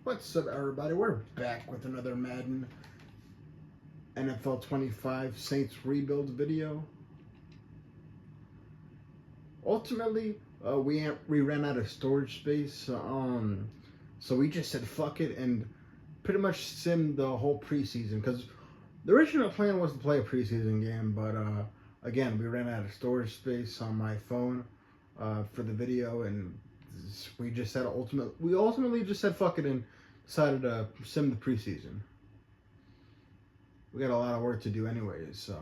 What's up, everybody? We're back with another Madden NFL 25 Saints rebuild video. Ultimately, we ran out of storage space, so we just said fuck it and pretty much simmed the whole preseason, because the original plan was to play a preseason game, but again, we ran out of storage space on my phone for the video, and we ultimately just said fuck it and decided to sim the preseason. We got a lot of work to do anyways, so.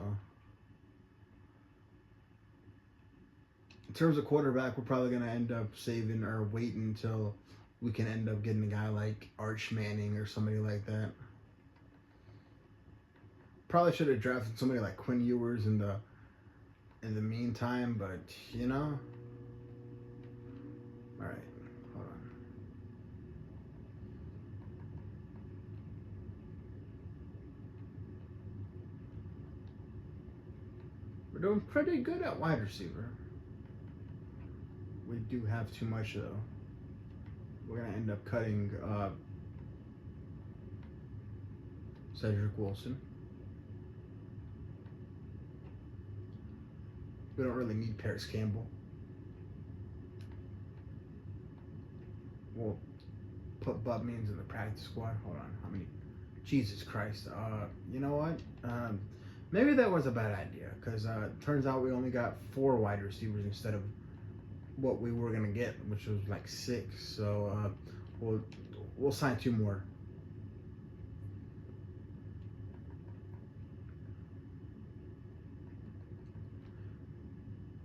In terms of quarterback, we're probably going to end up saving or waiting until we can end up getting a guy like Arch Manning or somebody like that. Probably should have drafted somebody like Quinn Ewers in the meantime, but you know. All right, hold on. We're doing pretty good at wide receiver. We do have too much though. We're gonna end up cutting Cedric Wilson. We don't really need Paris Campbell. We'll put Bud Means in the practice squad. Hold on, how many? Jesus Christ. You know what? Maybe that was a bad idea, because turns out we only got 4 wide receivers instead of what we were gonna get, which was like 6. So we'll sign 2 more.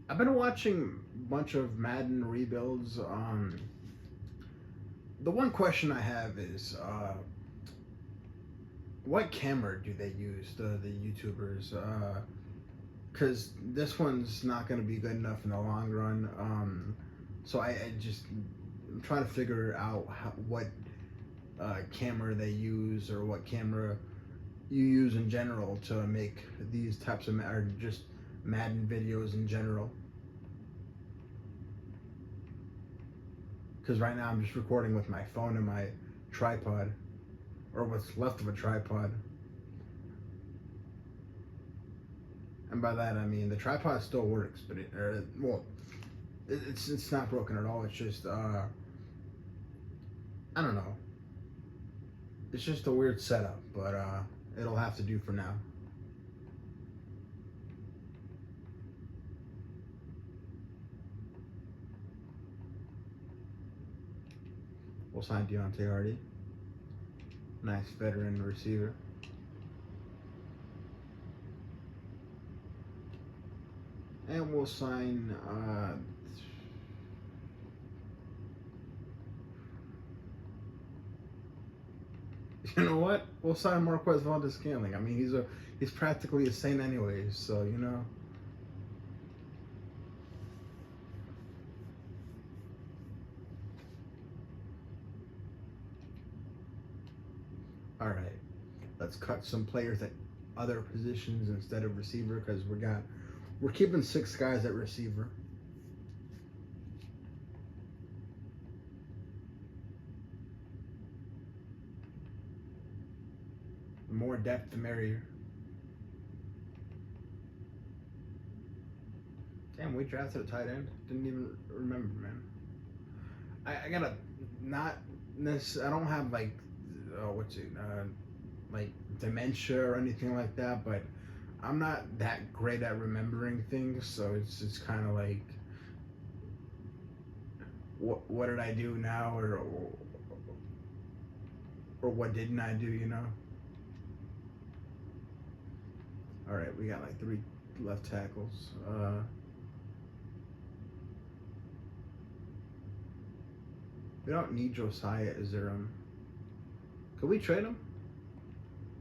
I've been watching a bunch of Madden rebuilds. The one question I have is, what camera do they use, the YouTubers? Because this one's not going to be good enough in the long run. So I'm trying to figure out what camera they use, or what camera you use in general to make these types of, or just Madden videos in general. Because right now I'm just recording with my phone and my tripod, or what's left of a tripod. And by that I mean the tripod still works, but it's not broken at all. It's just I don't know. It's just a weird setup, but it'll have to do for now. We'll sign Deontay Hardy. Nice veteran receiver. And we'll sign you know what? We'll sign Marquez Valdez-Scantling. I mean, he's practically a Saint anyways, so you know. All right, let's cut some players at other positions instead of receiver, because we're keeping 6 guys at receiver. The more depth, the merrier. Damn, we drafted a tight end. Didn't even remember, man. I gotta not this. I don't have like like dementia or anything like that, but I'm not that great at remembering things, so it's kind of like, what did I do now, or what didn't I do, you know? All right, we got like 3 left tackles. We don't need Josiah Azurum. Could we trade him?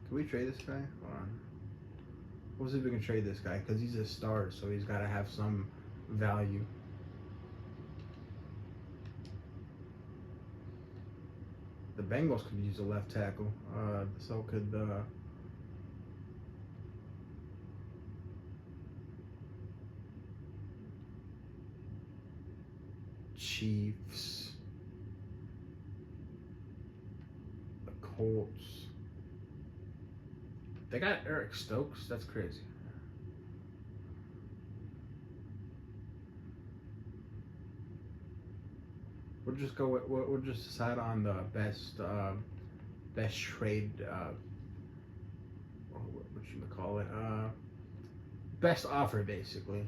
Can we trade this guy? Hold on. We'll see if we can trade this guy, because he's a star, so he's got to have some value. The Bengals could use a left tackle. So could the Chiefs. Colts. They got Eric Stokes. That's crazy. We'll just go. We'll just decide on the best trade. What you call it? Best offer, basically.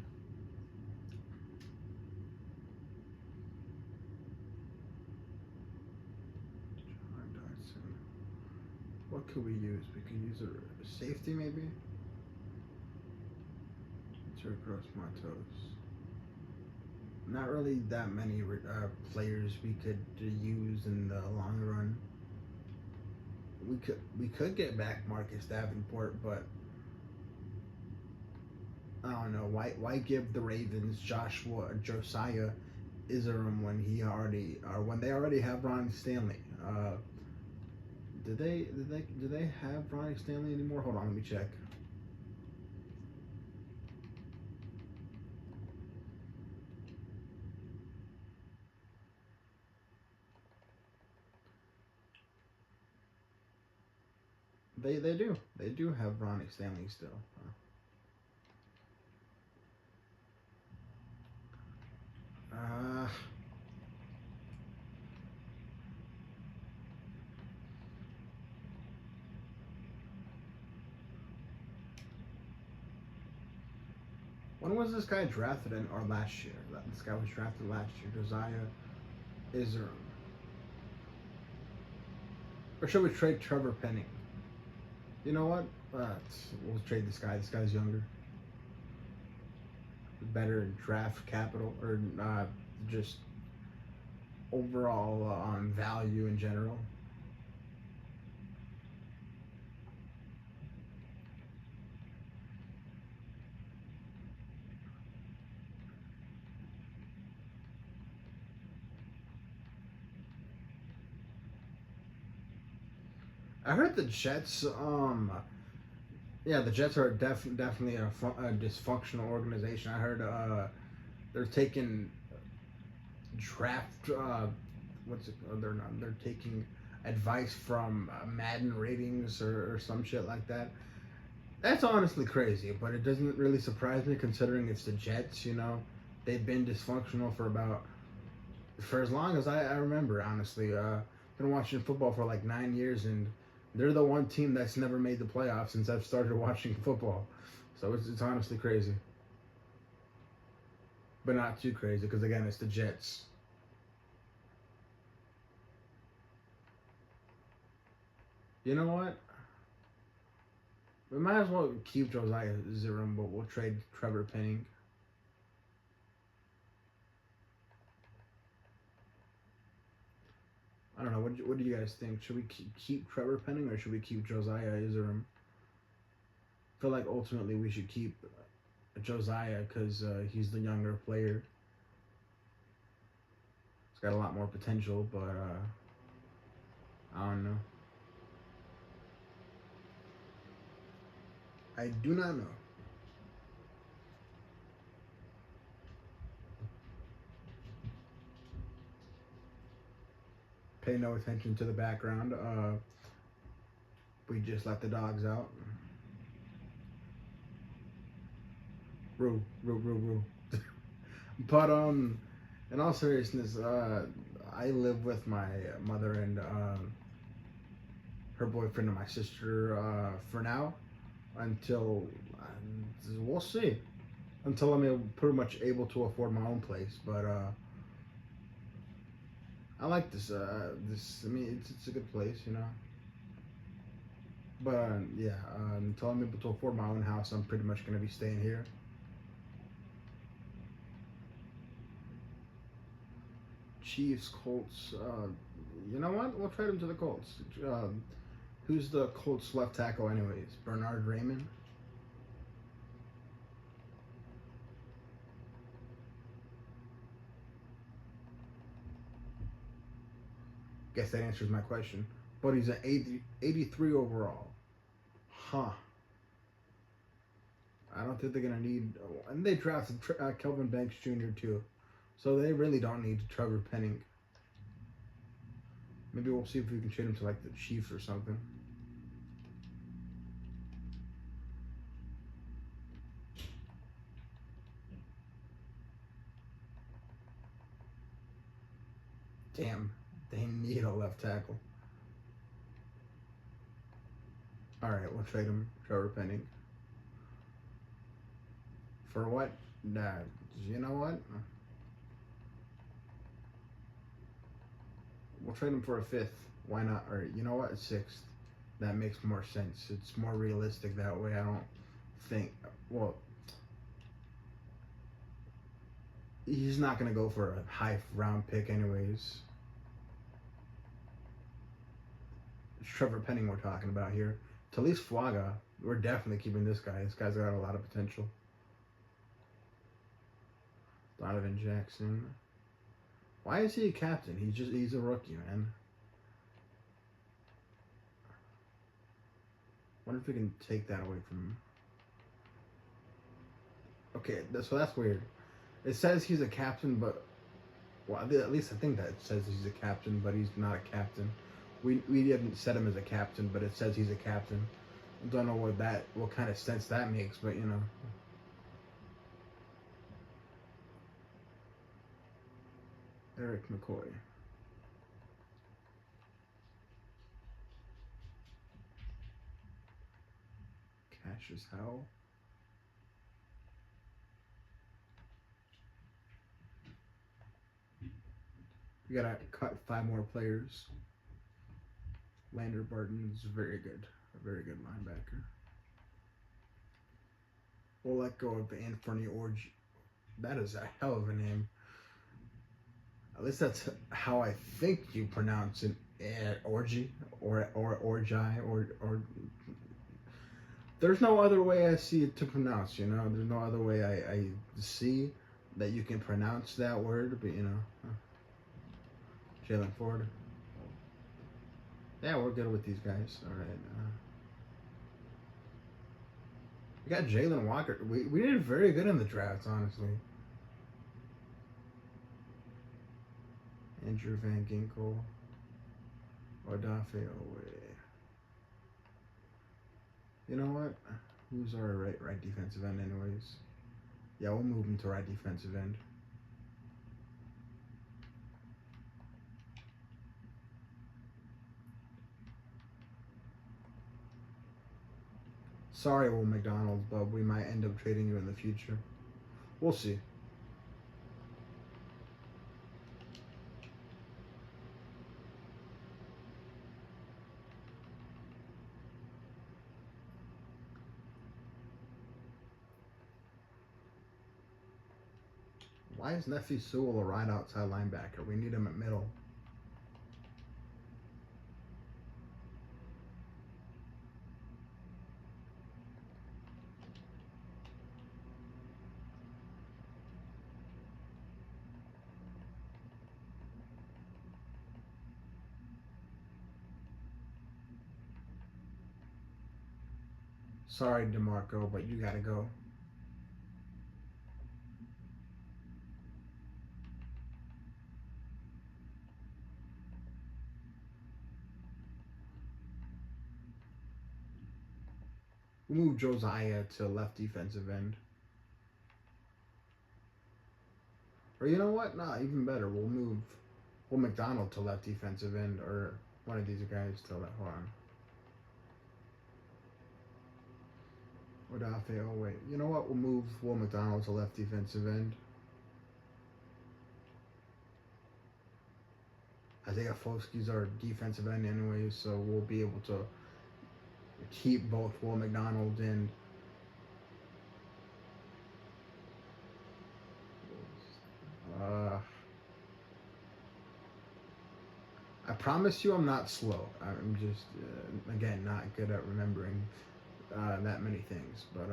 What could we use? We could use a safety, maybe. To cross my toes. Not really that many players we could use in the long run. We could get back Marcus Davenport, but I don't know. Why give the Ravens Josiah Isaram when they already have Ronnie Stanley? Do they have Ronnie Stanley anymore? Hold on, let me check. They do have Ronnie Stanley still. Uh, when was this guy drafted or last year? This guy was drafted last year. Josiah Isaram. Or should we trade Trevor Penning? You know what? We'll trade this guy. This guy's younger. Better draft capital, or just overall on value in general. I heard the Jets. Yeah, the Jets are definitely a dysfunctional organization. I heard they're taking draft. What's it? They're not. They're taking advice from Madden ratings or some shit like that. That's honestly crazy, but it doesn't really surprise me considering it's the Jets. You know, they've been dysfunctional for as long as I remember. Honestly, been watching football for like 9 years, and they're the one team that's never made the playoffs since I've started watching football. So it's honestly crazy. But not too crazy, because again, it's the Jets. You know what? We might as well keep Josiah Zirum, but we'll trade Trevor Penning. I don't know. What do you guys think? Should we keep Trevor Penning or should we keep Josiah Isaram? I feel like ultimately we should keep Josiah because he's the younger player. He's got a lot more potential, but I don't know. I do not know. Pay no attention to the background. We just let the dogs out. Roo, roo, roo, roo. But in all seriousness, I live with my mother and her boyfriend and my sister for now, until we'll see. Until I'm pretty much able to afford my own place, but I like this. I mean, it's a good place, you know. But yeah, until I'm able to afford my own house, I'm pretty much gonna be staying here. Chiefs, Colts. You know what? We'll trade him to the Colts. Who's the Colts left tackle, anyways? Bernard Raymond. Guess that answers my question. But he's an 83 overall. Huh. I don't think they're going to need... And they drafted Kelvin Banks, Jr. too. So they really don't need Trevor Penning. 'Cause they answers my question. But he's an 83 overall. Huh. I don't think they're gonna need. And they drafted Kelvin Banks, Jr. too. So they really don't need Trevor Penning. 'Cause they answers my question. But he's an 83 overall. Huh. I don't think they're gonna need Maybe we'll see if we can trade him to like the Chiefs or something. Damn, they need a left tackle. All right, we'll trade him, Trevor Penning. For what? Nah, you know what? We'll trade him for a fifth. Why not? Or you know what? A sixth. That makes more sense. It's more realistic that way. I don't think. Well, he's not gonna go for a high round pick anyways. It's Trevor Penning we're talking about here. Talise Fuaga, we're definitely keeping this guy. This guy's got a lot of potential. Donovan Jackson. Why is he a captain? He's a rookie, man. Wonder if we can take that away from him. Okay, so that's weird. It says he's a captain, but well, at least I think that it says he's a captain, but he's not a captain. We didn't set him as a captain, but it says he's a captain. I don't know what kind of sense that makes, but you know. Eric McCoy. Cassius Howell. We gotta cut 5 more players. Lander Barton is very good. A very good linebacker. We'll let go of Anthony Orji. That is a hell of a name. At least that's how I think you pronounce it. Orji or Orjai or. There's no other way I see it to pronounce. You know, there's no other way I see that you can pronounce that word. But you know, Jalen Ford. Yeah, we're good with these guys. All right. We got Jalen Walker. We did very good in the drafts, honestly. Andrew Van Ginkel. Odafe Owe. You know what? Who's our right defensive end anyways? Yeah, we'll move him to right defensive end. Sorry, Will McDonald, but we might end up trading you in the future. We'll see. Why is Nephi Sewell a right outside linebacker? We need him at middle. Sorry, DeMarco, but you gotta go. We'll move Josiah to left defensive end. Or you know what? Nah, even better. We'll move Will McDonald to left defensive end, or one of these guys to left. Hold on. Odafe, oh wait. You know what? We'll move Will McDonald to left defensive end. Isaiah Foskey's our defensive end anyway, so we'll be able to keep both Will McDonald and I promise you I'm not slow. I'm just, again, not good at remembering that many things. But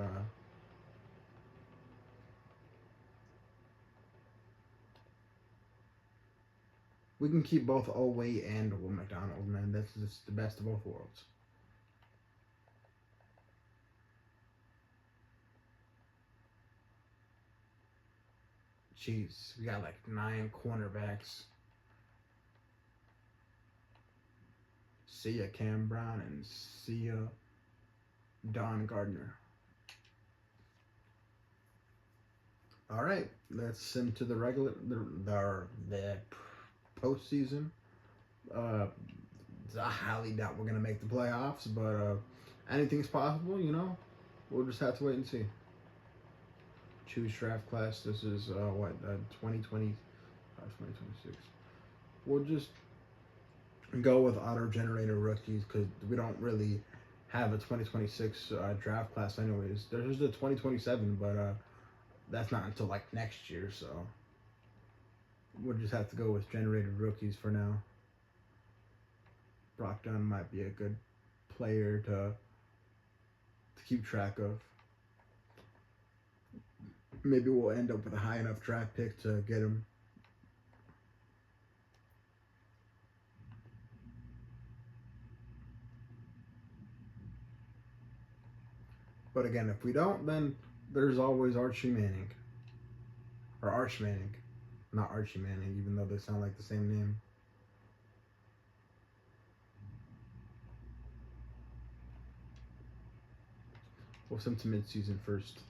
we can keep both Owe and Will McDonald, man. That's just the best of both worlds. Jeez, we got like 9 cornerbacks. See ya, Cam Brown, and see ya, Don Gardner. All right, let's into the regular the postseason. Uh, I highly doubt we're gonna make the playoffs, but anything's possible. We'll just have to wait and see. Choose draft class. This is 2025, 2026. We'll just go with auto-generated rookies because we don't really have a 2026 draft class anyways. There's the 2027, but that's not until like next year, so we'll just have to go with generated rookies for now. Brock Dunn might be a good player to keep track of. Maybe we'll end up with a high enough draft pick to get him. But again, if we don't, then there's always Archie Manning. Or Arch Manning. Not Archie Manning, even though they sound like the same name. We'll send to mid-season first.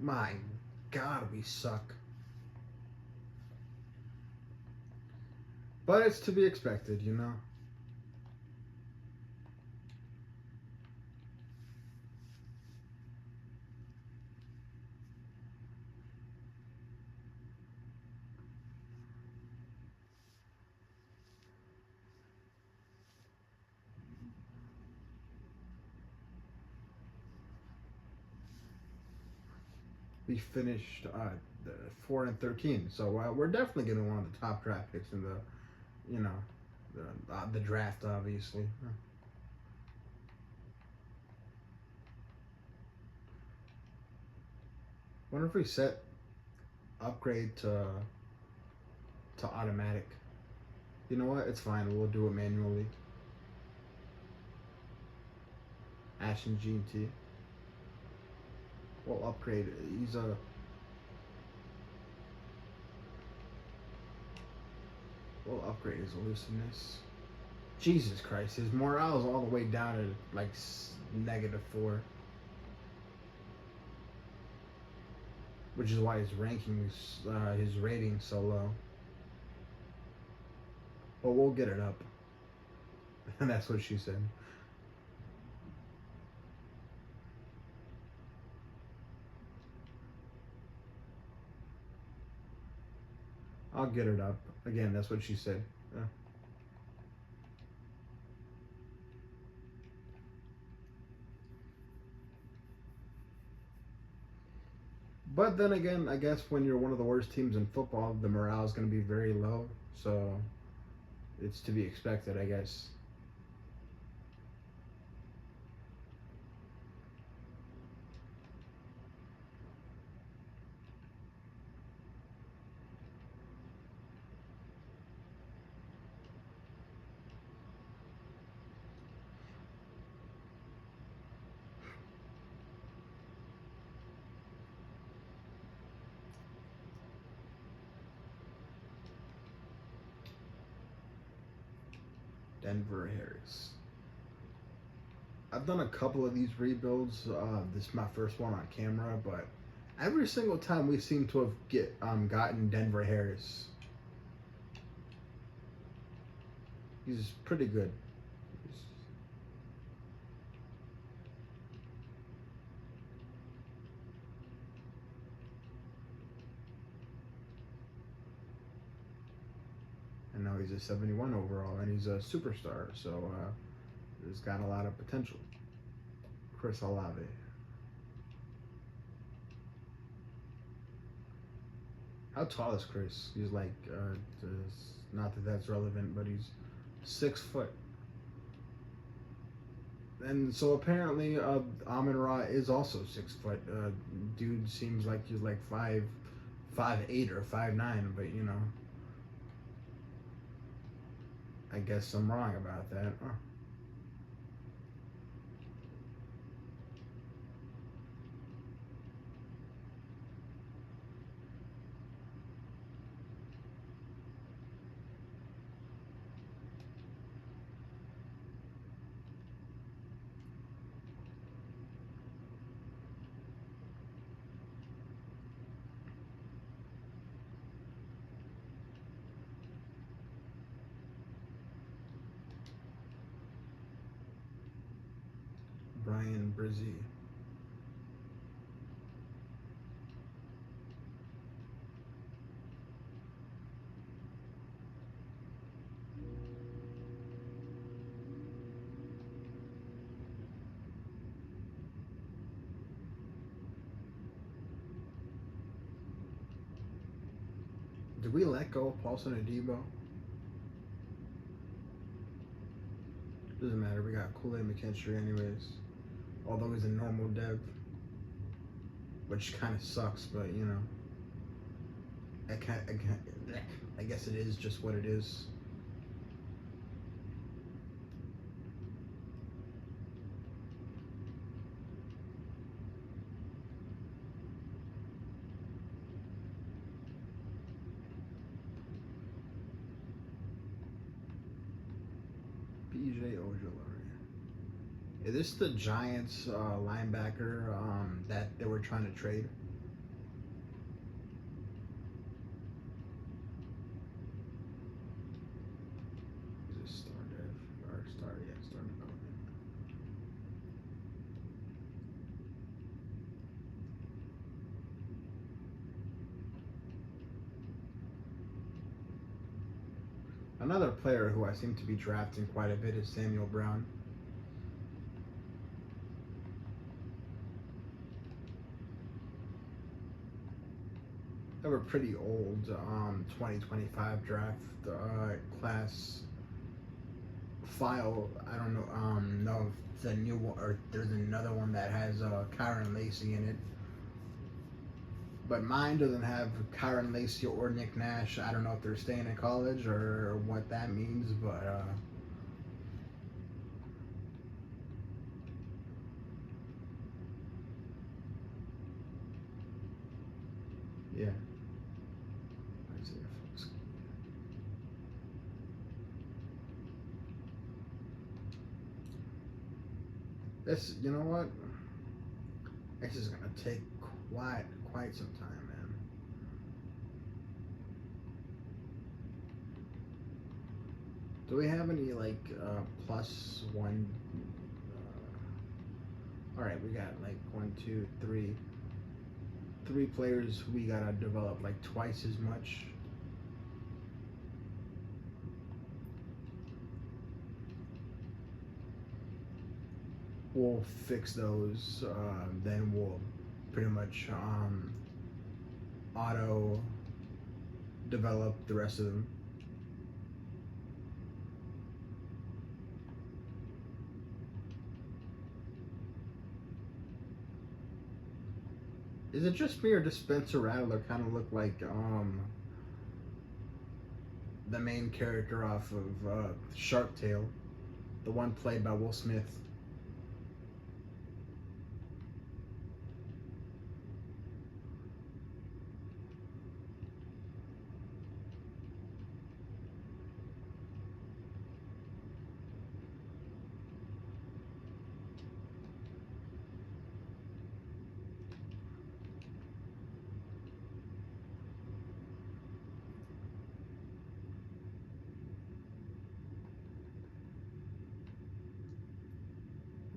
My God, we suck. But it's to be expected, We finished 4-13, so we're definitely getting one of the top draft picks in the draft, obviously. Wonder if we set upgrade to automatic. You know what? It's fine. We'll do it manually. Ash and G&T. We'll upgrade. We'll upgrade his elusiveness. Jesus Christ, his morale is all the way down at like -4. Which is why his his rating's so low. But we'll get it up. And that's what she said. I'll get it up. Again, that's what she said. Yeah. But then again, I guess when you're one of the worst teams in football, the morale is going to be very low. So it's to be expected, I guess. Denver Harris. I've done a couple of these rebuilds. This is my first one on camera, but every single time we seem to have gotten Denver Harris. He's pretty good. And now he's a 71 overall, and he's a superstar, so he's got a lot of potential. Chris Olave. How tall is Chris? He's like, not that that's relevant, but he's 6 foot. And so apparently, Amon Ra is also 6 foot. Dude seems like he's like 5'8" or 5'9", but you know, I guess I'm wrong about that. Oh. Brian Brizzy. Did we let go of Paulson Adebo? Doesn't matter. We got Kool-Aid McKinstry anyways. Although he's a normal dev, which kind of sucks, but you know, I guess it is just what it is. BJ Ojolari. Is this the Giants linebacker that they were trying to trade? Is this star dev or star? Yeah, star development. Another player who I seem to be drafting quite a bit is Samuel Brown. They were pretty old 2025 draft class file. I don't know if the new one or there's another one that has Kyron Lacey in it. But mine doesn't have Kyron Lacey or Nick Nash. I don't know if they're staying in college or what that means, but yeah. This, you know what? This is gonna take quite some time, man. Do we have any like +1? All right, we got like 1, 2, 3 players we gotta develop like twice as much. We'll fix those. Then we'll pretty much auto develop the rest of them. Is it just me or does Spencer Rattler kind of look like the main character off of Shark Tale, the one played by Will Smith?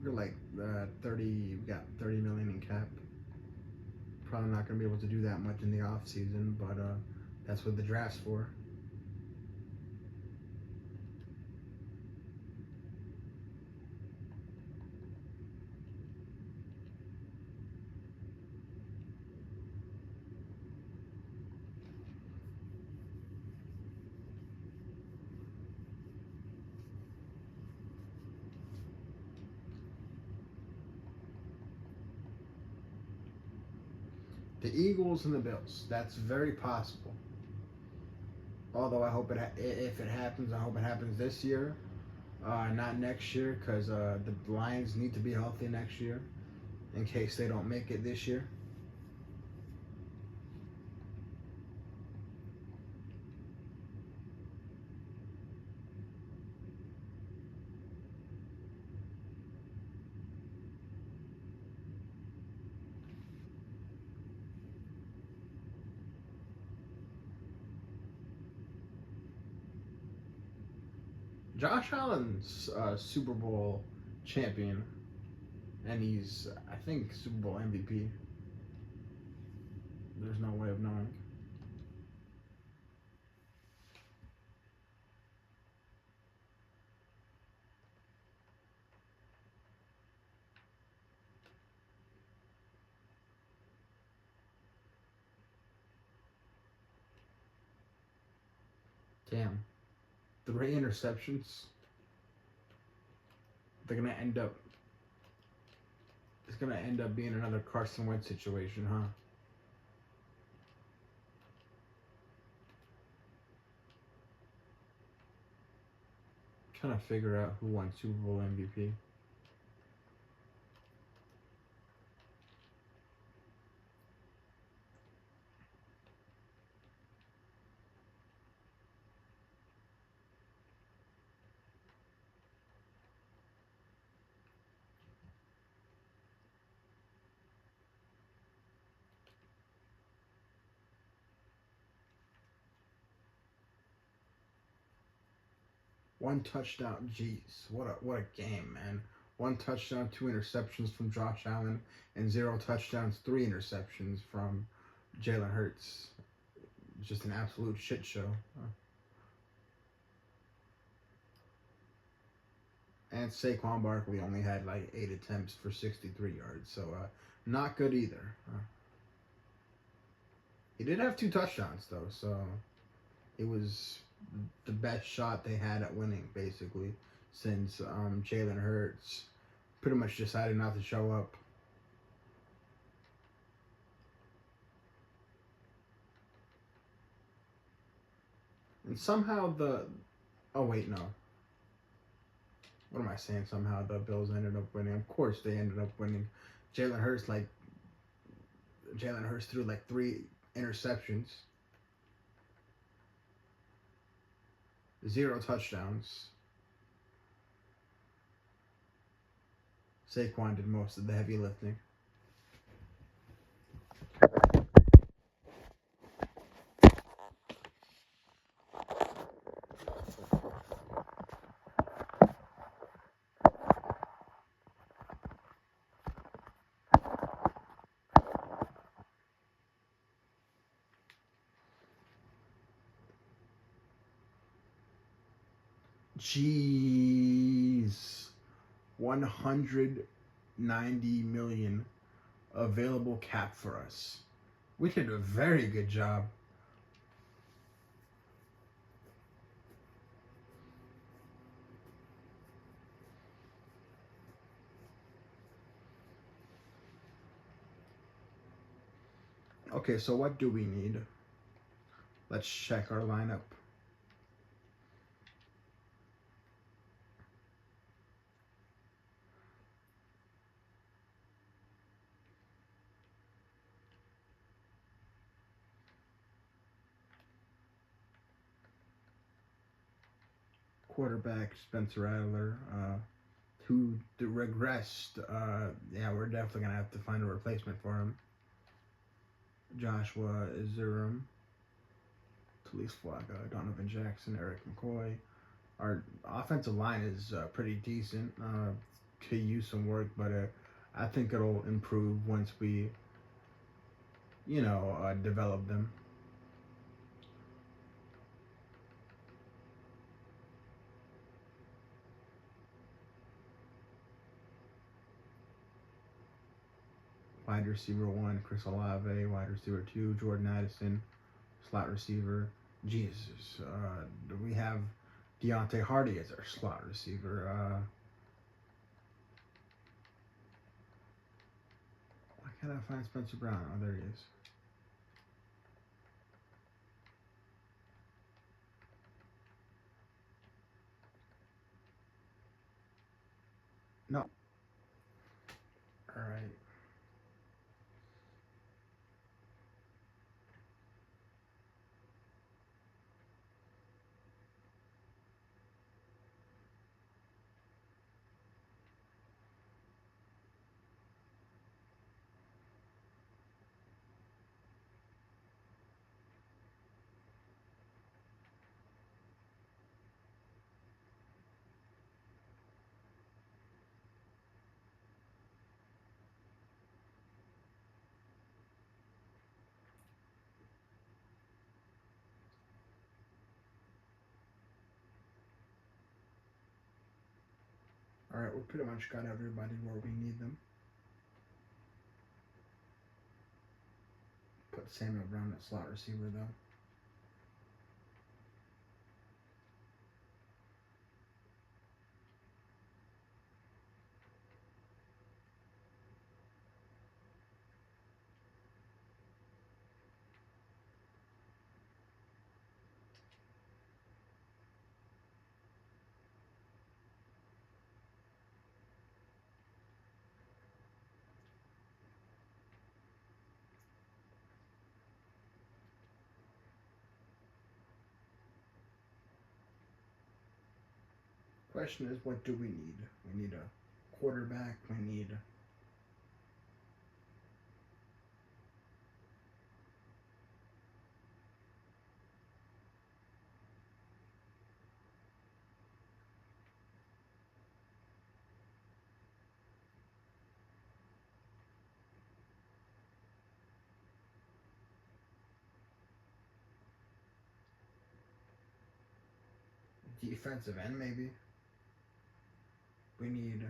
We're like 30. We got 30 million in cap. Probably not gonna be able to do that much in the off season, but that's what the draft's for. The Eagles and the Bills. That's very possible. Although I hope if it happens, I hope it happens this year, not next year, because the Lions need to be healthy next year in case they don't make it this year. Josh Allen's Super Bowl champion, and he's, I think, Super Bowl MVP. There's no way of knowing. Damn. 3 interceptions. They're gonna end up. It's gonna end up being another Carson Wentz situation, huh? Trying to figure out who won Super Bowl MVP. One touchdown, jeez, what a game, man. 1 touchdown, 2 interceptions from Josh Allen, and 0 touchdowns, 3 interceptions from Jalen Hurts. Just an absolute shit show. And Saquon Barkley only had like 8 attempts for 63 yards, so not good either. He did have 2 touchdowns though, so it was the best shot they had at winning, basically, since Jalen Hurts pretty much decided not to show up. And somehow oh wait, no. What am I saying? Somehow the Bills ended up winning. Of course they ended up winning. Jalen Hurts threw like 3 interceptions. 0 touchdowns. Saquon did most of the heavy lifting. Jeez. 190 million available cap for us. We did a very good job. Okay, so what do we need? Let's check our lineup. Quarterback Spencer Rattler, who regressed. Yeah, we're definitely gonna have to find a replacement for him. Joshua Izurum, Talise Flacco, Donovan Jackson, Eric McCoy. Our offensive line is pretty decent. Could use some work, but I think it'll improve once we, develop them. Wide receiver 1, Chris Olave. Wide receiver 2, Jordan Addison. Slot receiver, Jesus. We have Deontay Hardy as our slot receiver. Why can't I find Spencer Brown? Oh, there he is. All right, we pretty much got everybody where we need them. Put Samuel Brown at slot receiver though. Question is, what do we need? We need a quarterback. We need defensive end, maybe. We need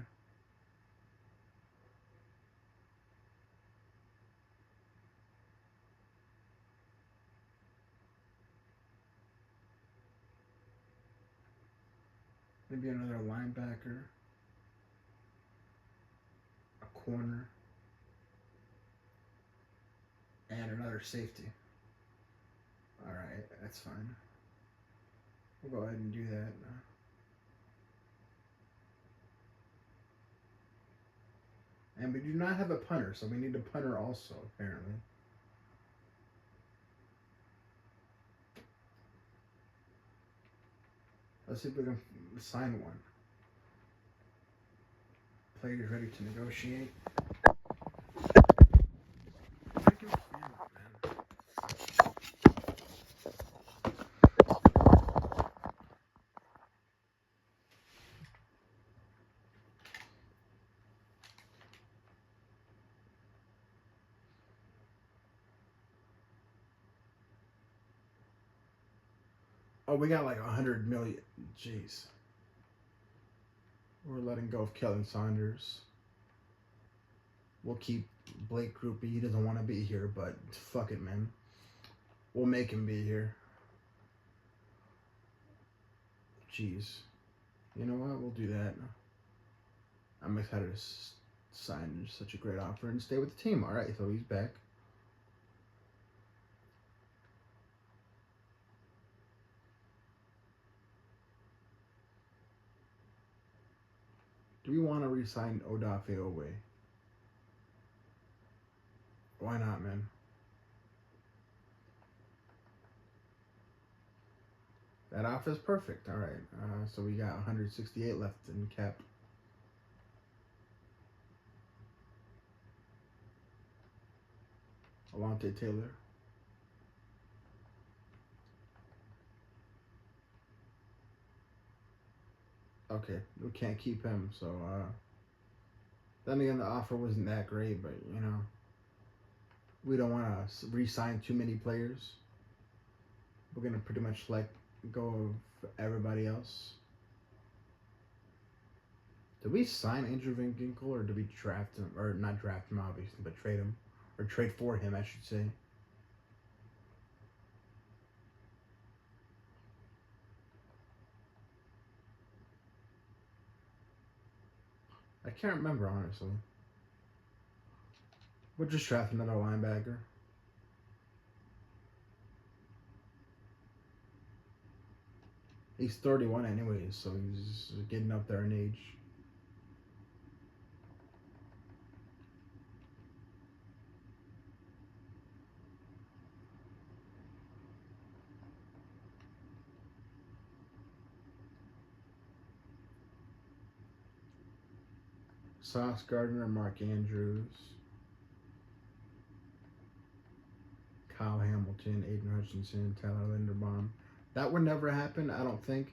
maybe another linebacker, a corner, and another safety. All right, that's fine. We'll go ahead and do that. And we do not have a punter, so we need a punter also, apparently. Let's see if we can sign one. Players ready to negotiate. Oh, we got like 100 million. Jeez. We're letting go of Kellen Saunders. We'll keep Blake Groupie. He doesn't want to be here, but fuck it, man. We'll make him be here. Jeez. You know what? We'll do that. I'm excited to sign such a great offer and stay with the team. All right, so he's back. Do we want to re-sign Odafe Owe? Why not, man? That offer is perfect. All right. So we got 168 left in cap. Alontae Taylor. Okay, we can't keep him. So then again, the offer wasn't that great, but you know, we don't want to re-sign too many players. We're gonna pretty much let go of everybody else. Did we sign Andrew Van Ginkel, or did we draft him? Or not draft him, obviously, but trade him. Or trade for him, I should say. I can't remember, honestly. We'll just draft another linebacker. He's 31 anyways, so he's getting up there in age. Sauce Gardner, Mark Andrews, Kyle Hamilton, Aiden Hutchinson, Tyler Linderbaum. That would never happen, I don't think.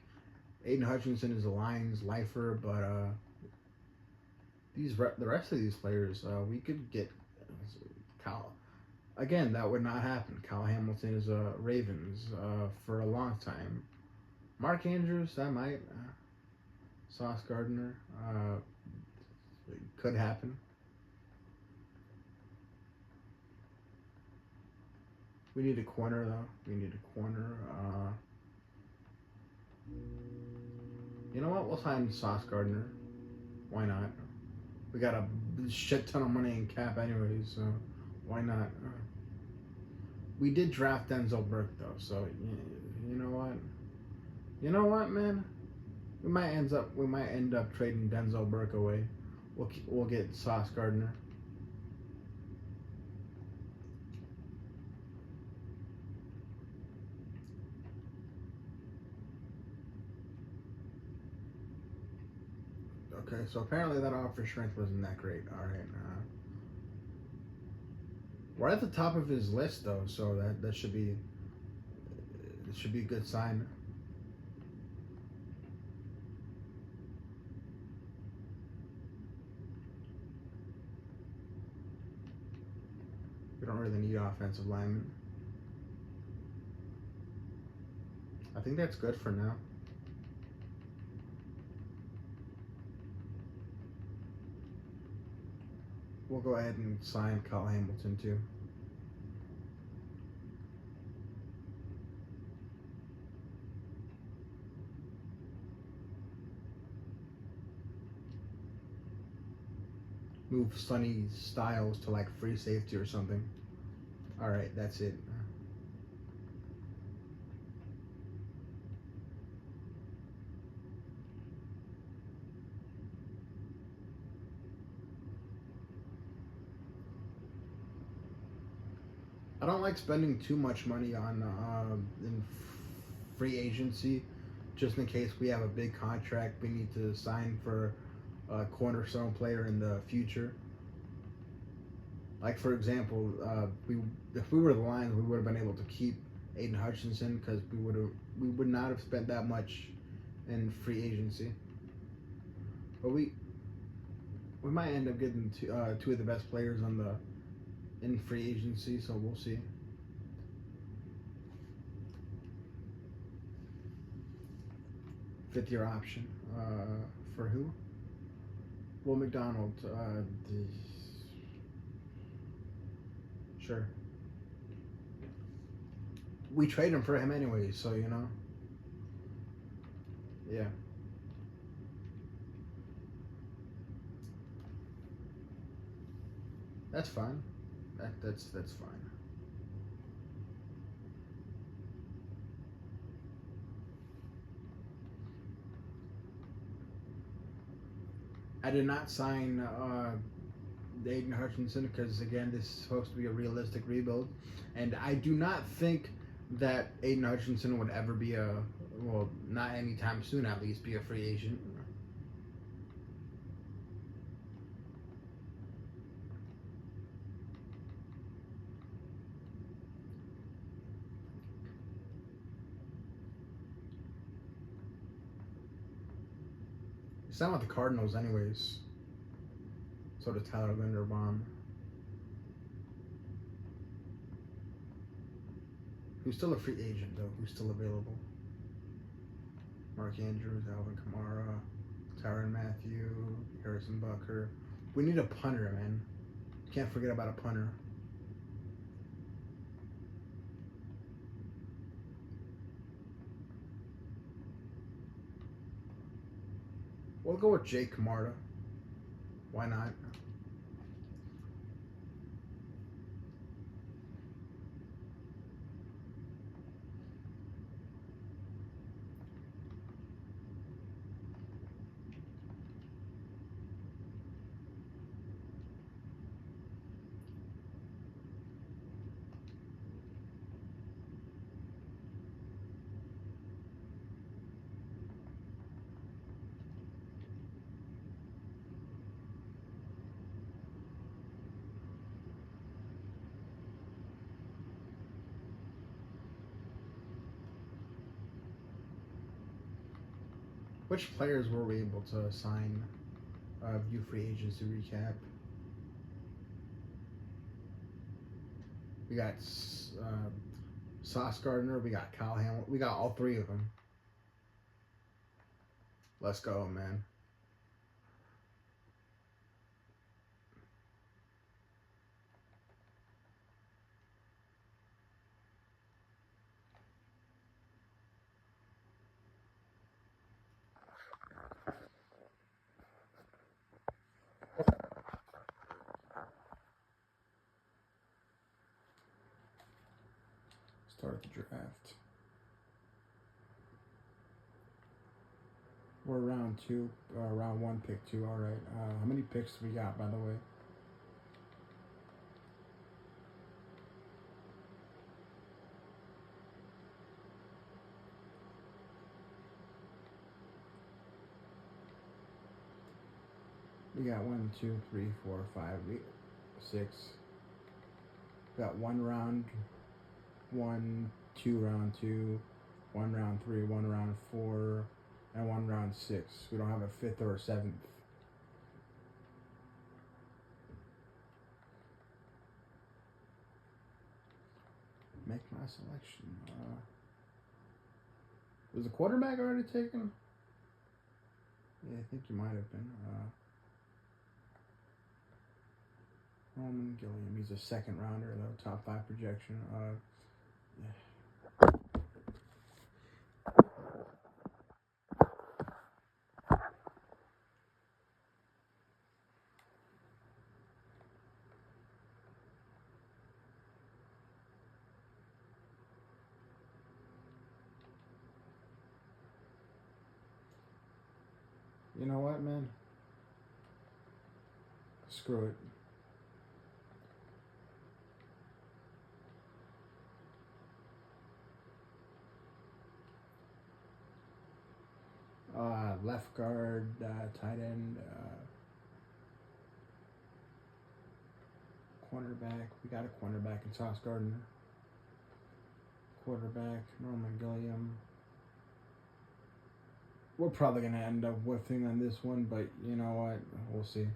Aiden Hutchinson is a Lions lifer, but the rest of these players, we could get Kyle. Again, that would not happen. Kyle Hamilton is a Ravens for a long time. Mark Andrews, that might. Sauce Gardner. It could happen. We need a corner though. We need a corner. You know what? We'll sign Sauce Gardner. Why not? We got a shit ton of money in cap anyways, so why not? We did draft Denzel Burke though, so you know what? You know what, man? We might end up trading Denzel Burke away. We'll get Sauce Gardner. Okay, so apparently that offer strength wasn't that great. All right, we're at the top of his list though, so that should be a good sign. We don't really need offensive linemen. I think that's good for now. We'll go ahead and sign Kyle Hamilton too. Move Sonny Styles to like free safety or something. All right, that's it. I don't like spending too much money on in free agency, just in case we have a big contract we need to sign for a cornerstone player in the future. Like for example, if we were the Lions, we would have been able to keep Aiden Hutchinson because we would not have spent that much in free agency. But we might end up getting two of the best players in free agency, so we'll see. Fifth-year option for who? Will McDonald. Sure. We trade him for him anyway, so you know. Yeah. That's fine. That's fine. I did not sign Aiden Hutchinson because again, this is supposed to be a realistic rebuild, and I do not think that Aiden Hutchinson would ever be not anytime soon at least, be a free agent. He's not with the Cardinals anyways. So does Tyler Linderbaum. Who's still a free agent though? Who's still available? Mark Andrews, Alvin Kamara, Tyrann Mathieu, Harrison Butker. We need a punter, man. Can't forget about a punter. We'll go with Jake Camarda. Why not? Which players were we able to sign? View free agency recap. We got Sauce Gardner. We got Kyle Hamilton. We got all three of them. Let's go, man. Start the draft. We're round two, round one, pick two. All right. How many picks do we got, by the way? We got 1, 2, 3, 4, 5, 6. We got one round, 1, 2 round 2, 1 round 3, 1 round 4, and 1 round 6. We don't have a fifth or a seventh. Make my selection. Was the quarterback already taken? Yeah, I think you might have been. Roman Gilliam. He's a second rounder, though. Top 5 projection. Yeah. You know what, man? Screw it. Left guard, tight end, cornerback. We got a cornerback in Sauce Gardner. Quarterback, Norman Gilliam. We're probably going to end up whiffing on this one, but you know what? We'll see.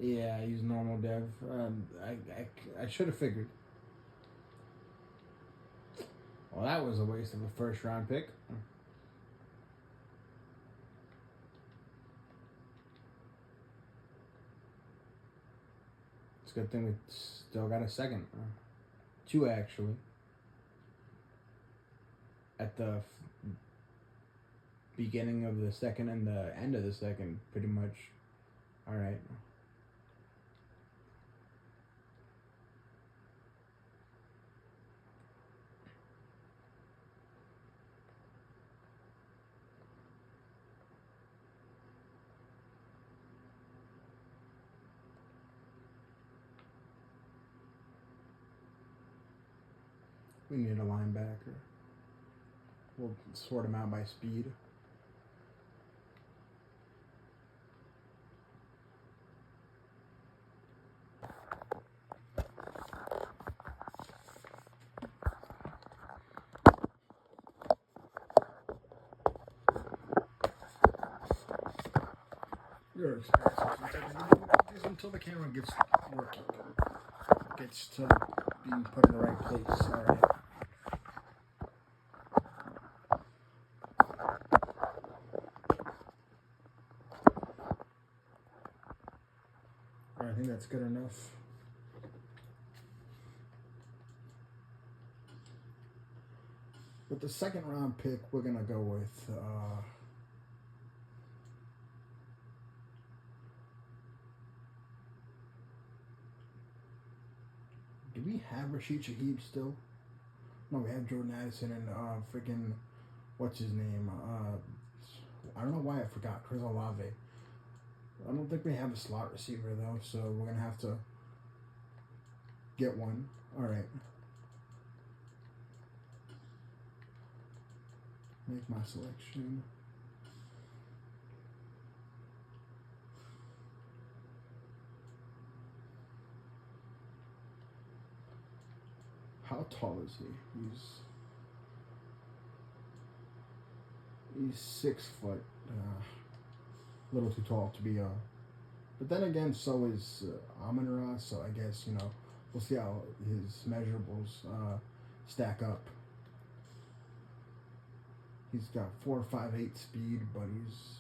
Yeah, he's normal dev. I should have figured. Well, that was a waste of a first round pick. It's a good thing we still got a second. 2, actually. At the beginning of the second and the end of the second, pretty much. All right. We need a linebacker. We'll sort them out by speed. You're experienced until the camera gets working. Gets to being put in the right place. All right. I think that's good enough. With the second round pick, we're going to go with do we have Rashid Shaheed still? No, we have Jordan Addison and freaking, what's his name? I don't know why I forgot, Chris Olave. I don't think we have a slot receiver, though, so we're going to have to get one. All right. Make my selection. How tall is he? He's 6 foot. A little too tall to be but then again, so is Amon-Ra, so I guess, we'll see how his measurables stack up. He's got 4.58 speed, but he's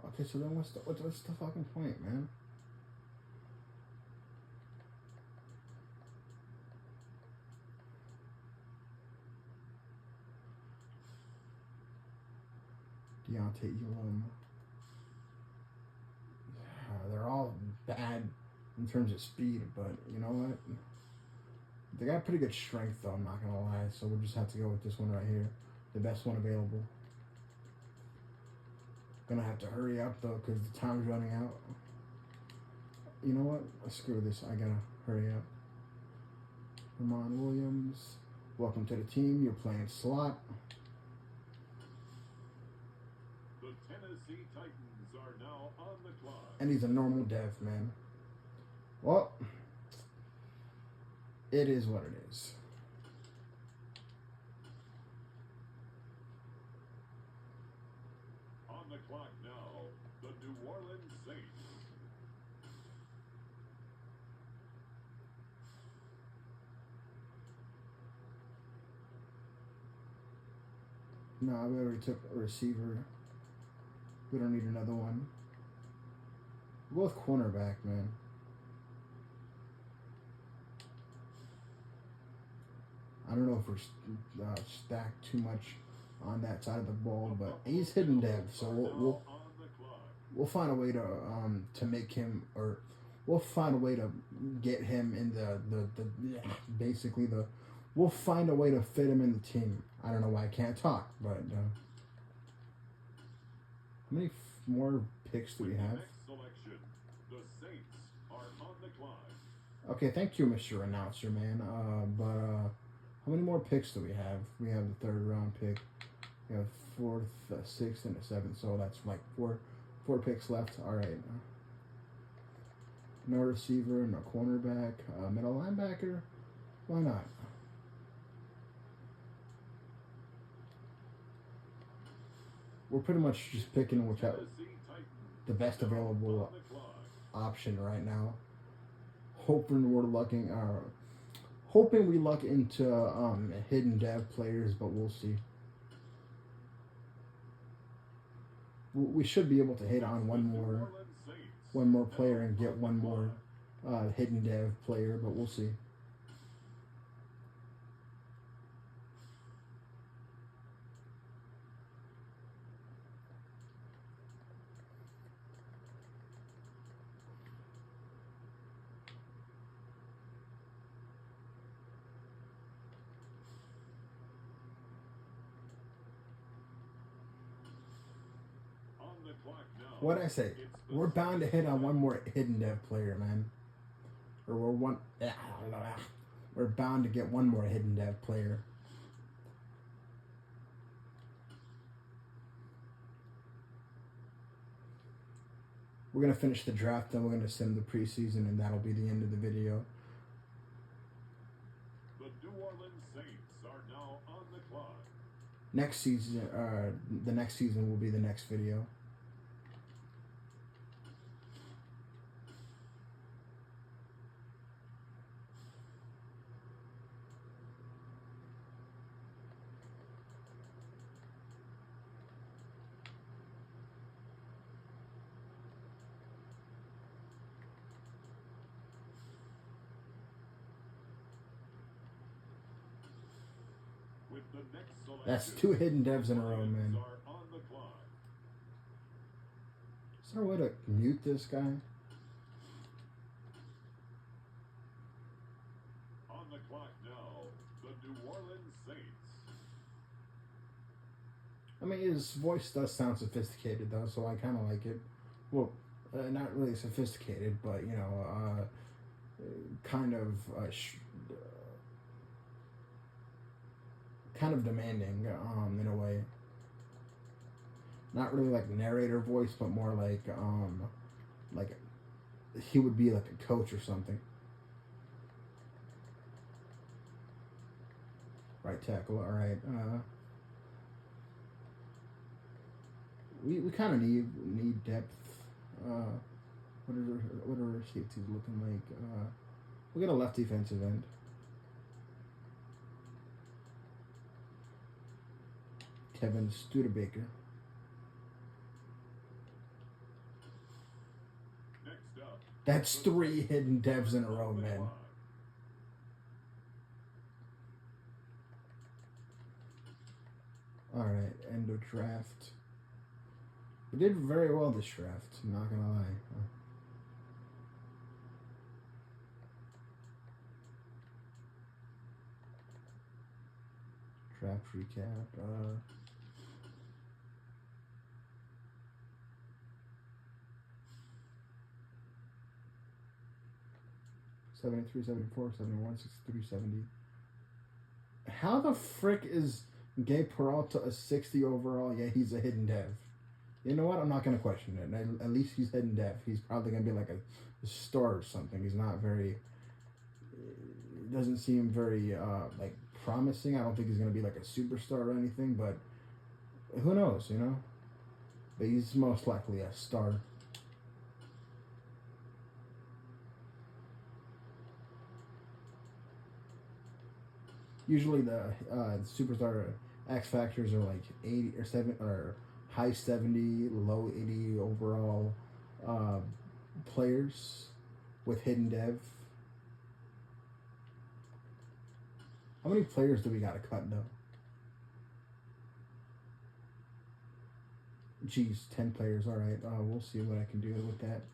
okay. So then, what's the fucking point, man? Deontay Elam. They're all bad in terms of speed, but you know what? They got pretty good strength, though. I'm not gonna lie. So we'll just have to go with this one right here, the best one available. Gonna have to hurry up though, because the time's running out. You know what? Screw this. I gotta hurry up. Ramon Williams, welcome to the team. You're playing slot. The Tennessee Titans are now on the clock. And he's a normal dev, man. Well, it is what it is. On the clock now, the New Orleans Saints. No, we already took a receiver. We don't need another one. We'll go with cornerback, man. I don't know if we're stacked too much on that side of the ball, but he's hidden dev, so we'll find a way to make him, or we'll find a way to get him in basically we'll find a way to fit him in the team. I don't know why I can't talk, but how many more picks do we have? The Saints are on the clock. Okay, thank you, Mr. Announcer, man. How many more picks do we have? We have the third round pick. We have fourth, sixth, and the seventh. So that's like four picks left. All right. No receiver, no cornerback, middle linebacker. Why not? We're pretty much just picking whichever the best available option right now. Hoping we luck into hidden dev players, but we'll see. We should be able to hit on one more player and get one more hidden dev player, but we'll see. What'd I say? We're bound to hit on one more hidden dev player, man. Or we're bound to get one more hidden dev player. We're going to finish the draft, then we're going to sim the preseason, and that'll be the end of the video. The New Orleans Saints are now on the clock. Next season, the next season will be the next video. With the next selection, That's 2 hidden devs in a row, man. are on the clock. Is there a way to mute this guy? On the clock now, the New Orleans Saints. I mean, his voice does sound sophisticated, though, so I kind of like it. Well, not really sophisticated, but, you know, kind of demanding in a way. Not really like narrator voice, but more like he would be like a coach or something. Right tackle, all right. We kind of need depth. What are our safeties looking like? We got a left defensive end. Kevin Studebaker. Next up, That's 3 hidden devs in a row, man. Alright, end of draft. We did very well this draft, I'm not gonna lie. Draft recap. 73, 74, 71, 63, 70. How the frick is Gabe Peralta a 60 overall? Yeah, he's a hidden dev. You know what? I'm not going to question it. At least he's hidden dev. He's probably going to be like a star or something. He's not very... doesn't seem very, like, promising. I don't think he's going to be like a superstar or anything, but who knows, you know? But he's most likely a star. Usually the superstar X factors are like 80 or 7 or high 70, low 80 overall players with hidden dev. How many players do we got to cut though? Jeez, 10 players. All right, we'll see what I can do with that.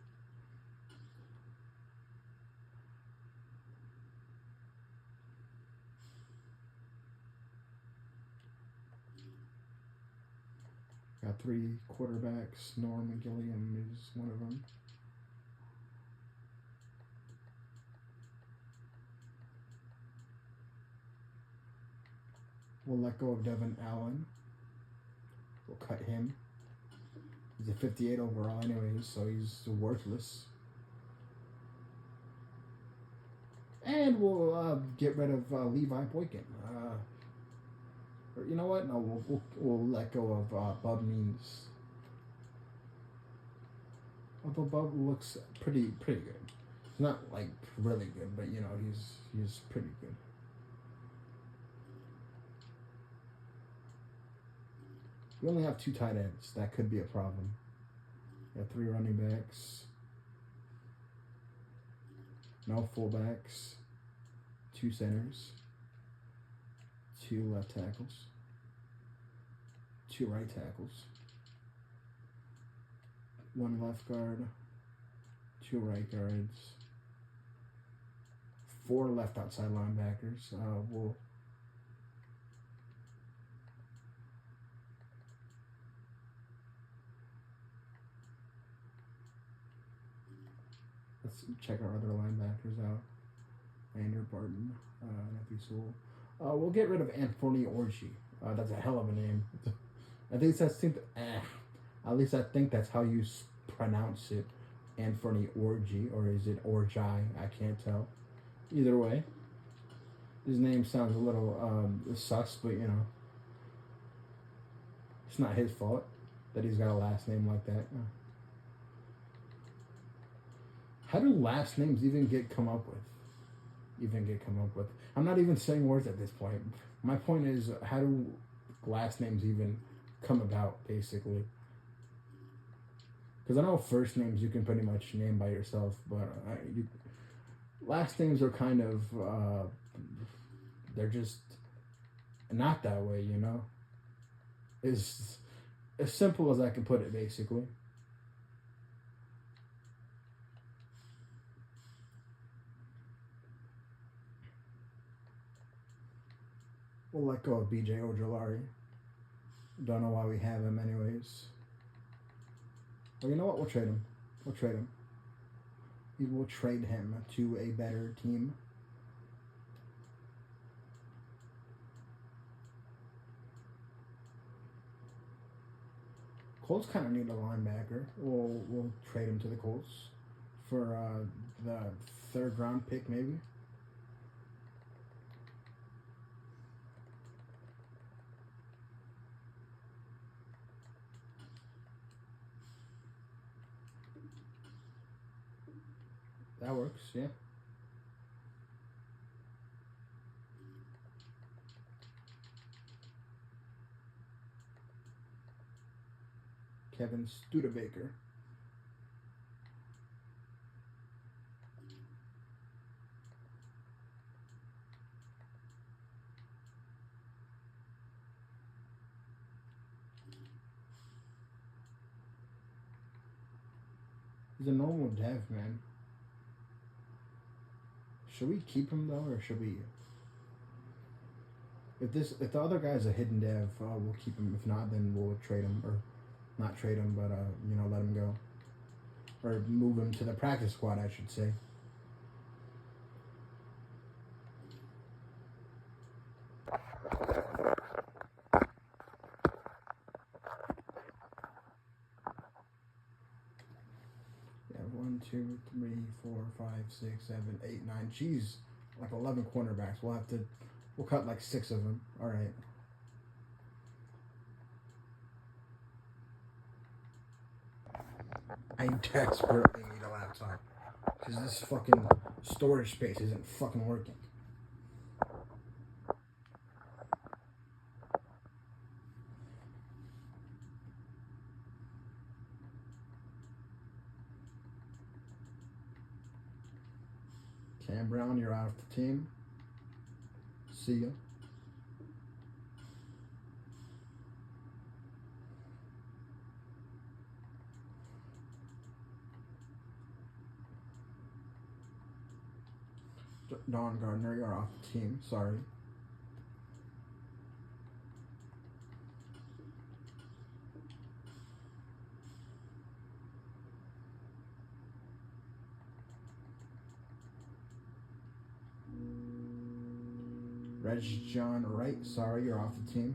Got 3 quarterbacks. Norman Gilliam is one of them. We'll let go of Devin Allen. We'll cut him. He's a 58 overall anyways, so he's worthless. And we'll get rid of Levi Boykin. Or you know what? No, we'll let go of Bub Means. Although Bub looks pretty good. He's not like really good, but you know he's pretty good. We only have 2 tight ends. That could be a problem. We have 3 running backs. No fullbacks. 2 centers. 2 left tackles. 2 right tackles. 1 left guard. 2 right guards. 4 left outside linebackers. Let's check our other linebackers out. Andrew Barton, Matthew Sewell. We'll get rid of Anthony Orji. That's a hell of a name. At least I think that's how you pronounce it. Anthony Orji, or is it Orjai? I can't tell. Either way, his name sounds a little sus, but you know, it's not his fault that he's got a last name like that. How do last names even get come up with? I'm not even saying words at this point. My point is, how do last names even come about, basically? Because I know first names you can pretty much name by yourself, but last names are kind of, they're just not that way, you know? It's as simple as I can put it, basically. We'll let go of BJ Ojolari. Don't know why we have him anyways. Well, you know what? We'll trade him. We will trade him to a better team. Colts kind of need a linebacker. We'll trade him to the Colts for the 3rd round pick, maybe. That works, yeah. Kevin Studebaker. He's a normal dev, man. Should we keep him though, or should we? If the other guy's a hidden dev, we'll keep him. If not, then we'll trade him, or not trade him, but you know, let him go, or move him to the practice squad, I should say. Yeah, 1, 2, 3, 4, 5, 6, 7, 8, 9. Jeez, like 11 cornerbacks. We'll cut like 6 of them. All right. I desperately need a laptop because this fucking storage space isn't fucking working. Cam Brown, you're out of the team. See ya. Don Gardner, you're off the team. Sorry. Reg John Wright, sorry, you're off the team.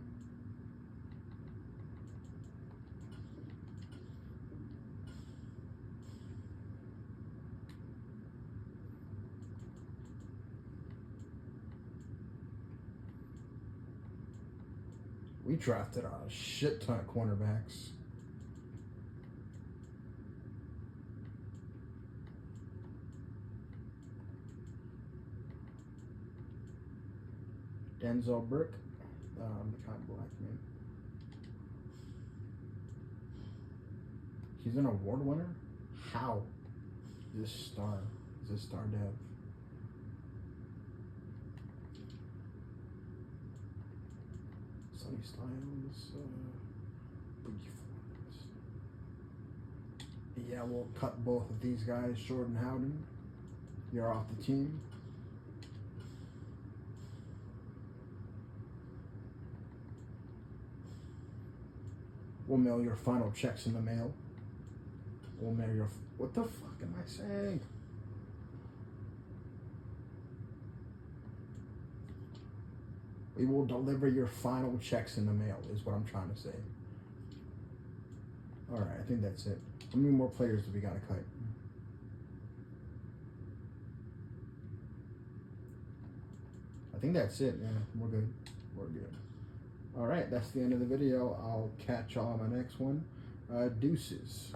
We drafted a shit ton of cornerbacks. Denzel Burke, the kind of black man. He's an award winner? How? He's a star. He's a star dev. Sonny Styles, Boogie Forms. Yeah, we'll cut both of these guys. Jordan Howden, you're off the team. We'll mail your final checks in the mail. We'll mail your... What the fuck am I saying? We will deliver your final checks in the mail, is what I'm trying to say. Alright, I think that's it. How many more players do we gotta cut? I think that's it, man. We're good. We're good. Alright, that's the end of the video. I'll catch y'all on my next one. Deuces.